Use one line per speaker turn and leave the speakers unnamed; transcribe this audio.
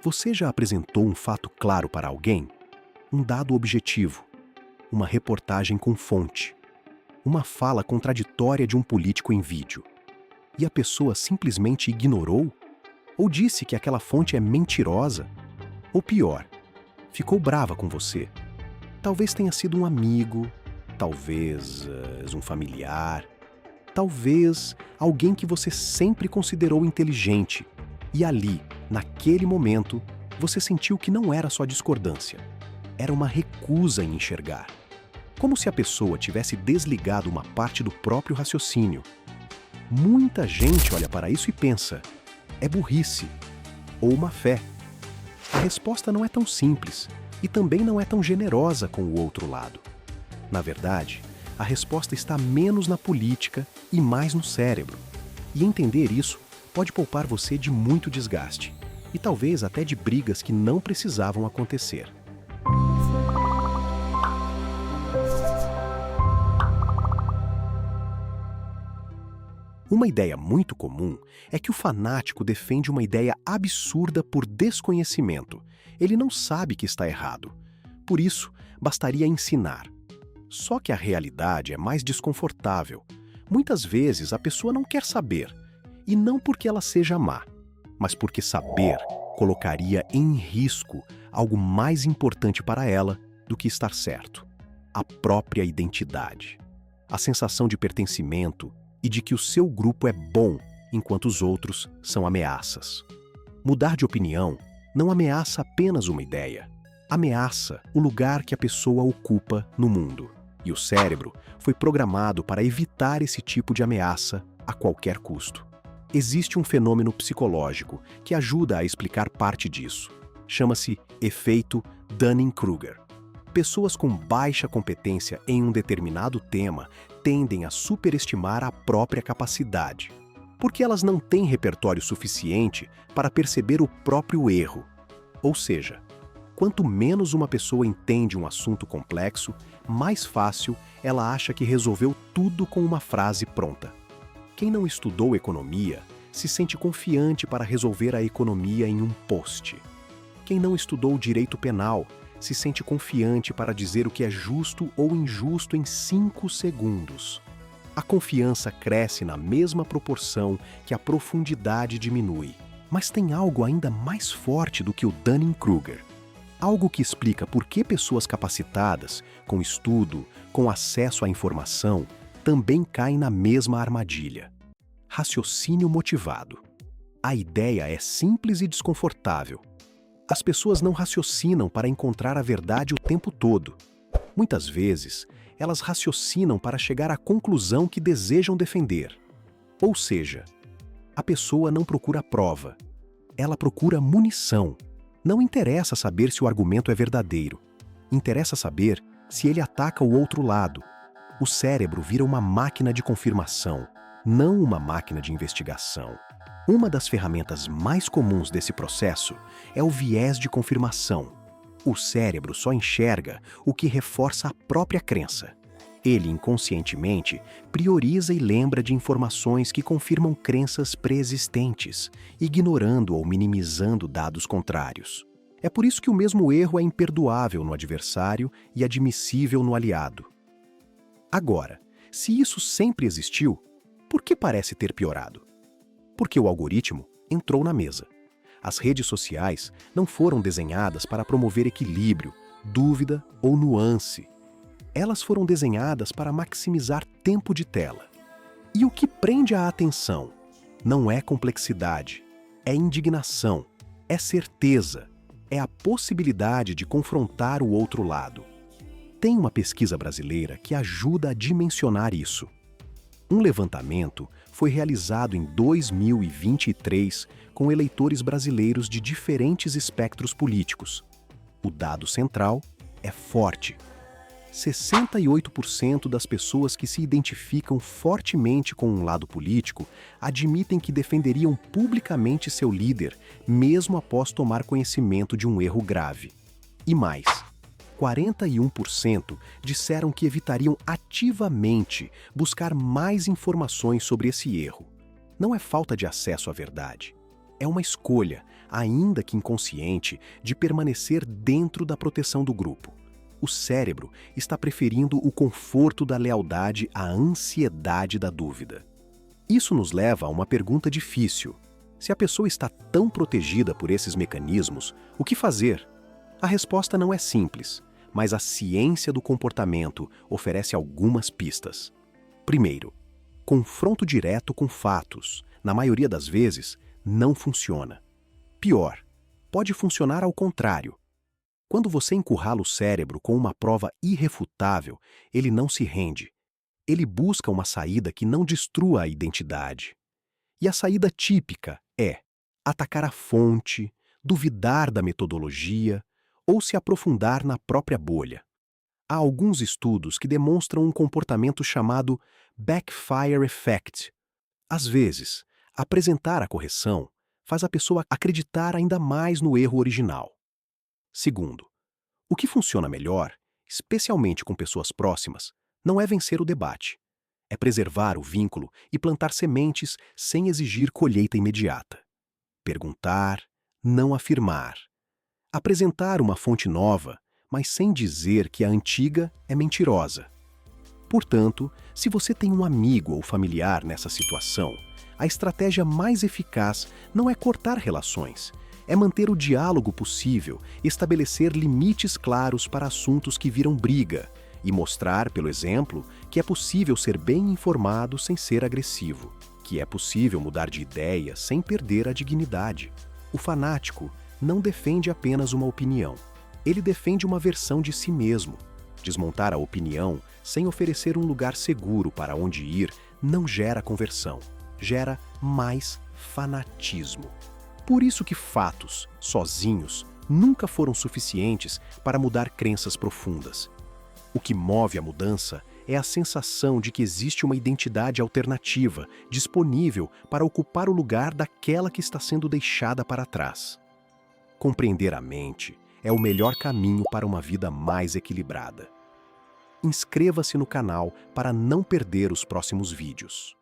Você já apresentou um fato claro para alguém? Um dado objetivo, uma reportagem com fonte, uma fala contraditória de um político em vídeo. E a pessoa simplesmente ignorou? Ou disse que aquela fonte é mentirosa? Ou pior, ficou brava com você? Talvez tenha sido um amigo, talvez um familiar, talvez alguém que você sempre considerou inteligente. E ali, naquele momento, você sentiu que não era só discordância. Era uma recusa em enxergar. Como se a pessoa tivesse desligado uma parte do próprio raciocínio. Muita gente olha para isso e pensa, é burrice ou má fé. A resposta não é tão simples e também não é tão generosa com o outro lado. Na verdade, a resposta está menos na política e mais no cérebro. E entender isso pode poupar você de muito desgaste e talvez até de brigas que não precisavam acontecer. Uma ideia muito comum é que o fanático defende uma ideia absurda por desconhecimento. Ele não sabe que está errado. Por isso, bastaria ensinar. Só que a realidade é mais desconfortável. Muitas vezes a pessoa não quer saber, e não porque ela seja má, mas porque saber colocaria em risco algo mais importante para ela do que estar certo: a própria identidade, a sensação de pertencimento e de que o seu grupo é bom enquanto os outros são ameaças. Mudar de opinião não ameaça apenas uma ideia, ameaça o lugar que a pessoa ocupa no mundo. E o cérebro foi programado para evitar esse tipo de ameaça a qualquer custo. Existe um fenômeno psicológico que ajuda a explicar parte disso. Chama-se efeito Dunning-Kruger. Pessoas com baixa competência em um determinado tema tendem a superestimar a própria capacidade, porque elas não têm repertório suficiente para perceber o próprio erro. Ou seja, quanto menos uma pessoa entende um assunto complexo, mais fácil ela acha que resolveu tudo com uma frase pronta. Quem não estudou economia se sente confiante para resolver a economia em um post. Quem não estudou direito penal se sente confiante para dizer o que é justo ou injusto em 5 segundos. A confiança cresce na mesma proporção que a profundidade diminui. Mas tem algo ainda mais forte do que o Dunning-Kruger. Algo que explica por que pessoas capacitadas, com estudo, com acesso à informação, também caem na mesma armadilha. Raciocínio motivado. A ideia é simples e desconfortável. As pessoas não raciocinam para encontrar a verdade o tempo todo. Muitas vezes, elas raciocinam para chegar à conclusão que desejam defender. Ou seja, a pessoa não procura prova. Ela procura munição. Não interessa saber se o argumento é verdadeiro. Interessa saber se ele ataca o outro lado. O cérebro vira uma máquina de confirmação, não uma máquina de investigação. Uma das ferramentas mais comuns desse processo é o viés de confirmação. O cérebro só enxerga o que reforça a própria crença. Ele, inconscientemente, prioriza e lembra de informações que confirmam crenças pré-existentes, ignorando ou minimizando dados contrários. É por isso que o mesmo erro é imperdoável no adversário e admissível no aliado. Agora, se isso sempre existiu, por que parece ter piorado? Porque o algoritmo entrou na mesa. As redes sociais não foram desenhadas para promover equilíbrio, dúvida ou nuance. Elas foram desenhadas para maximizar tempo de tela. E o que prende a atenção não é complexidade, é indignação, é certeza, é a possibilidade de confrontar o outro lado. Tem uma pesquisa brasileira que ajuda a dimensionar isso. Um levantamento foi realizado em 2023 com eleitores brasileiros de diferentes espectros políticos. O dado central é forte. 68% das pessoas que se identificam fortemente com um lado político admitem que defenderiam publicamente seu líder, mesmo após tomar conhecimento de um erro grave. E mais, 41% disseram que evitariam ativamente buscar mais informações sobre esse erro. Não é falta de acesso à verdade. É uma escolha, ainda que inconsciente, de permanecer dentro da proteção do grupo. O cérebro está preferindo o conforto da lealdade à ansiedade da dúvida. Isso nos leva a uma pergunta difícil. Se a pessoa está tão protegida por esses mecanismos, o que fazer? A resposta não é simples, mas a ciência do comportamento oferece algumas pistas. Primeiro, confronto direto com fatos, na maioria das vezes, não funciona. Pior, pode funcionar ao contrário. Quando você encurrala o cérebro com uma prova irrefutável, ele não se rende. Ele busca uma saída que não destrua a identidade. E a saída típica é atacar a fonte, duvidar da metodologia ou se aprofundar na própria bolha. Há alguns estudos que demonstram um comportamento chamado backfire effect. Às vezes, apresentar a correção faz a pessoa acreditar ainda mais no erro original. Segundo, o que funciona melhor, especialmente com pessoas próximas, não é vencer o debate. É preservar o vínculo e plantar sementes sem exigir colheita imediata. Perguntar, não afirmar. Apresentar uma fonte nova, mas sem dizer que a antiga é mentirosa. Portanto, se você tem um amigo ou familiar nessa situação, a estratégia mais eficaz não é cortar relações, é manter o diálogo possível, estabelecer limites claros para assuntos que viram briga e mostrar, pelo exemplo, que é possível ser bem informado sem ser agressivo, que é possível mudar de ideia sem perder a dignidade. O fanático não defende apenas uma opinião, ele defende uma versão de si mesmo. Desmontar a opinião sem oferecer um lugar seguro para onde ir não gera conversão, gera mais fanatismo. Por isso que fatos, sozinhos, nunca foram suficientes para mudar crenças profundas. O que move a mudança é a sensação de que existe uma identidade alternativa, disponível para ocupar o lugar daquela que está sendo deixada para trás. Compreender a mente é o melhor caminho para uma vida mais equilibrada. Inscreva-se no canal para não perder os próximos vídeos.